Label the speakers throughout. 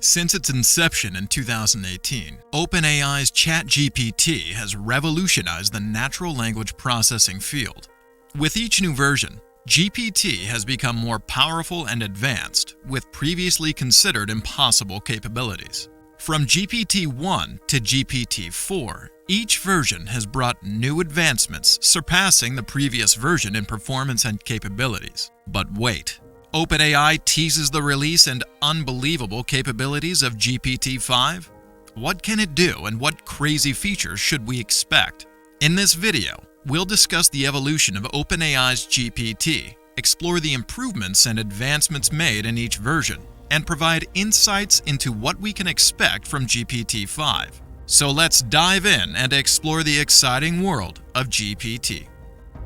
Speaker 1: Since its inception in 2018, OpenAI's ChatGPT has revolutionized the natural language processing field. With each new version, GPT has become more powerful and advanced, with previously considered impossible capabilities. From GPT1 to GPT4, each version has brought new advancements, surpassing the previous version in performance and capabilities. But wait, OpenAI teases the release and unbelievable capabilities of GPT5? What can it do and what crazy features should we expect? In this video, we'll discuss the evolution of OpenAI's GPT, explore the improvements and advancements made in each version, and provide insights into what we can expect from GPT5. So let's dive in and explore the exciting world of GPT.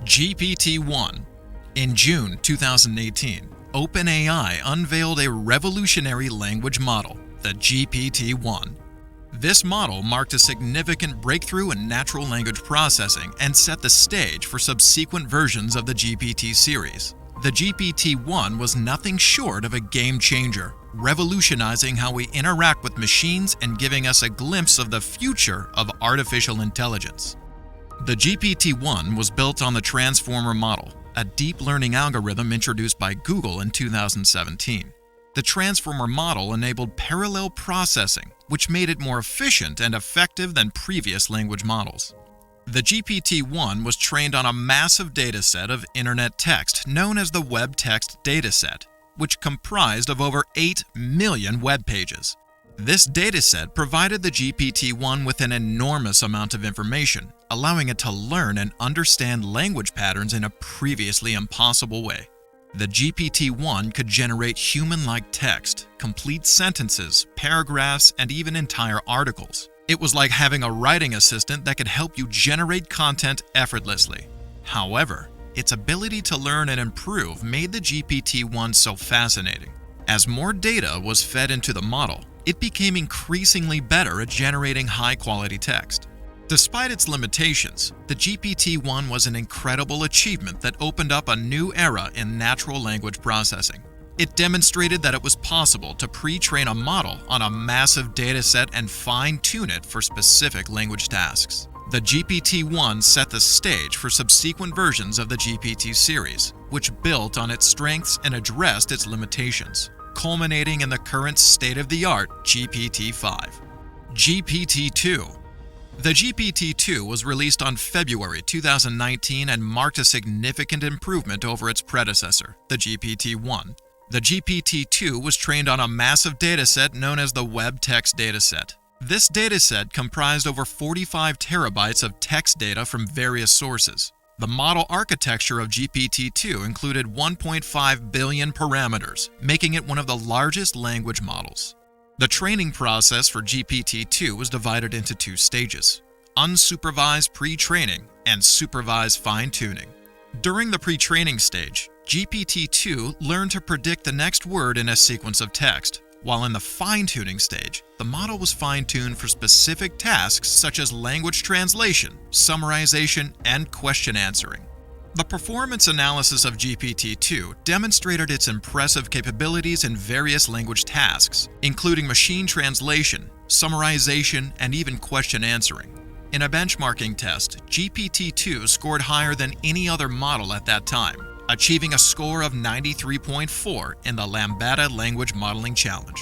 Speaker 1: GPT-1. In June 2018, OpenAI unveiled a revolutionary language model, the GPT-1. This model marked a significant breakthrough in natural language processing and set the stage for subsequent versions of the GPT series. The GPT-1 was nothing short of a game changer, revolutionizing how we interact with machines and giving us a glimpse of the future of artificial intelligence. The GPT-1 was built on the Transformer model, a deep learning algorithm introduced by Google in 2017. The Transformer model enabled parallel processing, which made it more efficient and effective than previous language models. The GPT-1 was trained on a massive dataset of internet text known as the web text dataset, which comprised of over 8 million web pages. This dataset provided the GPT-1 with an enormous amount of information, allowing it to learn and understand language patterns in a previously impossible way. The GPT-1 could generate human-like text, complete sentences, paragraphs, and even entire articles. It was like having a writing assistant that could help you generate content effortlessly. However, its ability to learn and improve made the GPT-1 so fascinating. As more data was fed into the model, it became increasingly better at generating high-quality text. Despite its limitations, the GPT-1 was an incredible achievement that opened up a new era in natural language processing. It demonstrated that it was possible to pre-train a model on a massive dataset and fine-tune it for specific language tasks. The GPT-1 set the stage for subsequent versions of the GPT series, which built on its strengths and addressed its limitations, culminating in the current state-of-the-art GPT-5. GPT-2. The GPT-2 was released on February 2019 and marked a significant improvement over its predecessor, the GPT-1. The GPT-2 was trained on a massive dataset known as the web text dataset. This dataset comprised over 45 terabytes of text data from various sources. The model architecture of GPT-2 included 1.5 billion parameters, making it one of the largest language models. The training process for GPT-2 was divided into two stages: unsupervised pre-training and supervised fine-tuning. During the pre-training stage, GPT-2 learned to predict the next word in a sequence of text, while in the fine-tuning stage, the model was fine-tuned for specific tasks such as language translation, summarization, and question answering. The performance analysis of GPT-2 demonstrated its impressive capabilities in various language tasks, including machine translation, summarization, and even question answering. In a benchmarking test, GPT-2 scored higher than any other model at that time, achieving a score of 93.4 in the Lambda Language Modeling Challenge.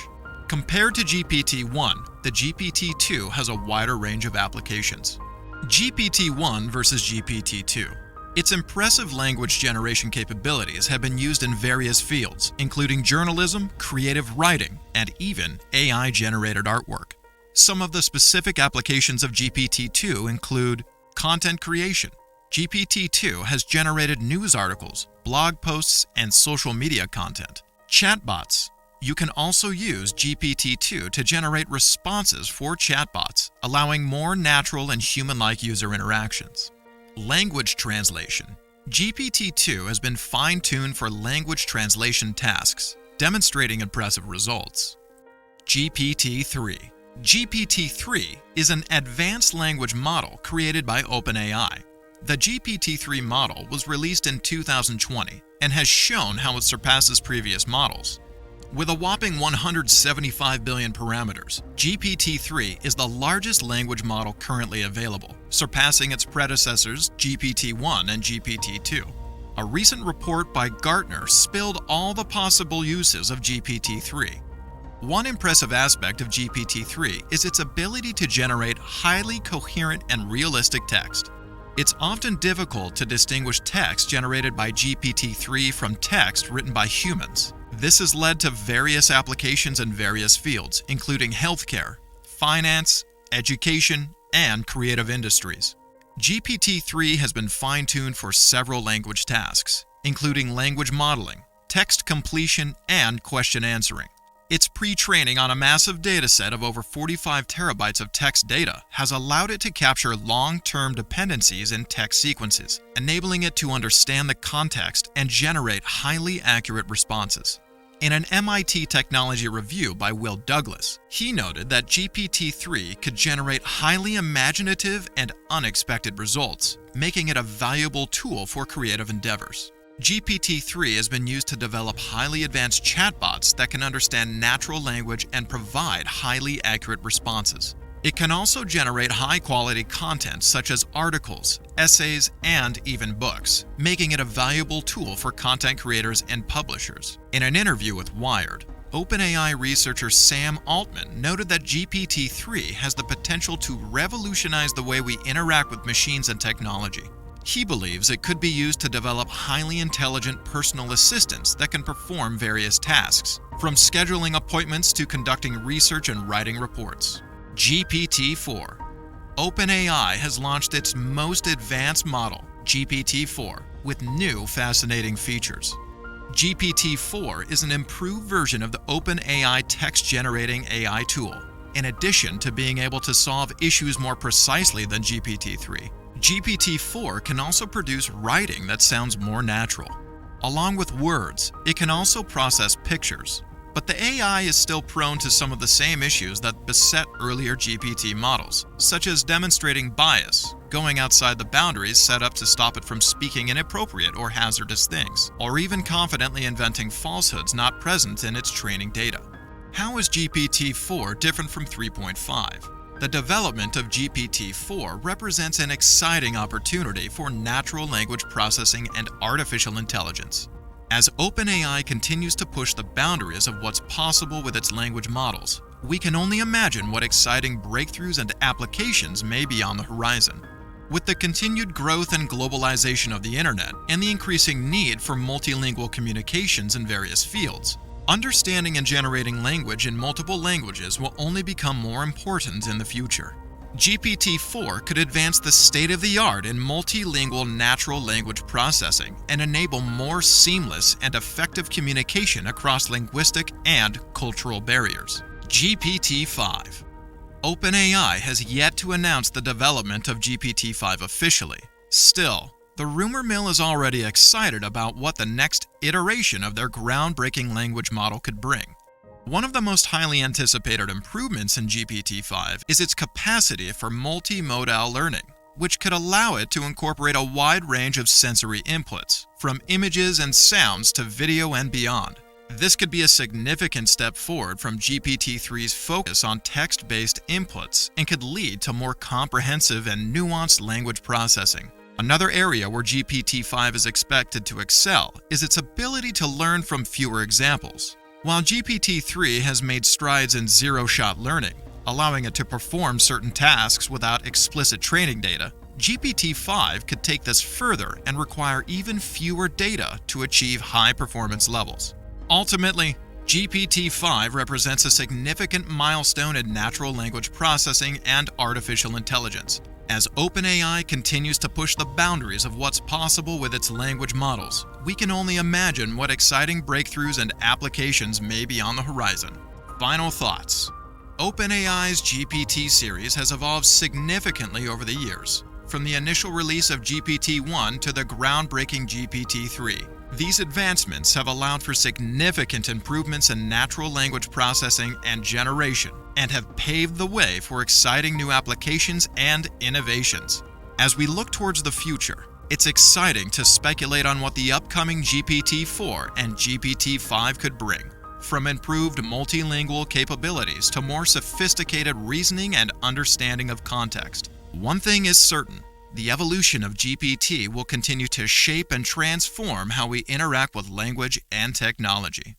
Speaker 1: Compared to GPT-1, the GPT-2 has a wider range of applications. GPT-1 versus GPT-2. Its impressive language generation capabilities have been used in various fields, including journalism, creative writing, and even AI-generated artwork. Some of the specific applications of GPT-2 include content creation. GPT-2 has generated news articles, blog posts, and social media content. Chatbots. You can also use GPT-2 to generate responses for chatbots, allowing more natural and human-like user interactions. Language translation. GPT-2 has been fine-tuned for language translation tasks, demonstrating impressive results. GPT-3. GPT-3 is an advanced language model created by OpenAI. The GPT-3 model was released in 2020 and has shown how it surpasses previous models. With a whopping 175 billion parameters, GPT-3 is the largest language model currently available, surpassing its predecessors GPT-1 and GPT-2. A recent report by Gartner spilled all the possible uses of GPT-3. One impressive aspect of GPT-3 is its ability to generate highly coherent and realistic text. It's often difficult to distinguish text generated by GPT-3 from text written by humans. This has led to various applications in various fields, including healthcare, finance, education, and creative industries. GPT-3 has been fine-tuned for several language tasks, including language modeling, text completion, and question answering. Its pre-training on a massive dataset of over 45 terabytes of text data has allowed it to capture long-term dependencies in text sequences, enabling it to understand the context and generate highly accurate responses. In an MIT technology review by Will Douglas, he noted that GPT-3 could generate highly imaginative and unexpected results, making it a valuable tool for creative endeavors. GPT-3 has been used to develop highly advanced chatbots that can understand natural language and provide highly accurate responses. It can also generate high-quality content such as articles, essays, and even books, making it a valuable tool for content creators and publishers. In an interview with Wired, OpenAI researcher Sam Altman noted that GPT-3 has the potential to revolutionize the way we interact with machines and technology. He believes it could be used to develop highly intelligent personal assistants that can perform various tasks, from scheduling appointments to conducting research and writing reports. GPT-4. OpenAI has launched its most advanced model, GPT-4, with new fascinating features. GPT-4 is an improved version of the OpenAI text-generating AI tool. In addition to being able to solve issues more precisely than GPT-3, GPT-4 can also produce writing that sounds more natural. Along with words, it can also process pictures. But the AI is still prone to some of the same issues that beset earlier GPT models, such as demonstrating bias, going outside the boundaries set up to stop it from speaking inappropriate or hazardous things, or even confidently inventing falsehoods not present in its training data. How is GPT-4 different from 3.5? The development of GPT-4 represents an exciting opportunity for natural language processing and artificial intelligence. As OpenAI continues to push the boundaries of what's possible with its language models, we can only imagine what exciting breakthroughs and applications may be on the horizon. With the continued growth and globalization of the internet and the increasing need for multilingual communications in various fields, understanding and generating language in multiple languages will only become more important in the future. GPT-4 could advance the state-of-the-art in multilingual natural language processing and enable more seamless and effective communication across linguistic and cultural barriers. GPT-5. OpenAI has yet to announce the development of GPT-5 officially. Still, the rumor mill is already excited about what the next iteration of their groundbreaking language model could bring. One of the most highly anticipated improvements in GPT-5 is its capacity for multimodal learning, which could allow it to incorporate a wide range of sensory inputs, from images and sounds to video and beyond. This could be a significant step forward from GPT-3's focus on text-based inputs and could lead to more comprehensive and nuanced language processing. Another area where GPT-5 is expected to excel is its ability to learn from fewer examples. While GPT-3 has made strides in zero-shot learning, allowing it to perform certain tasks without explicit training data, GPT-5 could take this further and require even fewer data to achieve high performance levels. Ultimately, GPT-5 represents a significant milestone in natural language processing and artificial intelligence. As OpenAI continues to push the boundaries of what's possible with its language models, we can only imagine what exciting breakthroughs and applications may be on the horizon. Final thoughts. OpenAI's GPT series has evolved significantly over the years, from the initial release of GPT-1 to the groundbreaking GPT-3. These advancements have allowed for significant improvements in natural language processing and generation, and have paved the way for exciting new applications and innovations. As we look towards the future, it's exciting to speculate on what the upcoming GPT-4 and GPT-5 could bring. from improved multilingual capabilities to more sophisticated reasoning and understanding of context. One thing is certain: the evolution of GPT will continue to shape and transform how we interact with language and technology.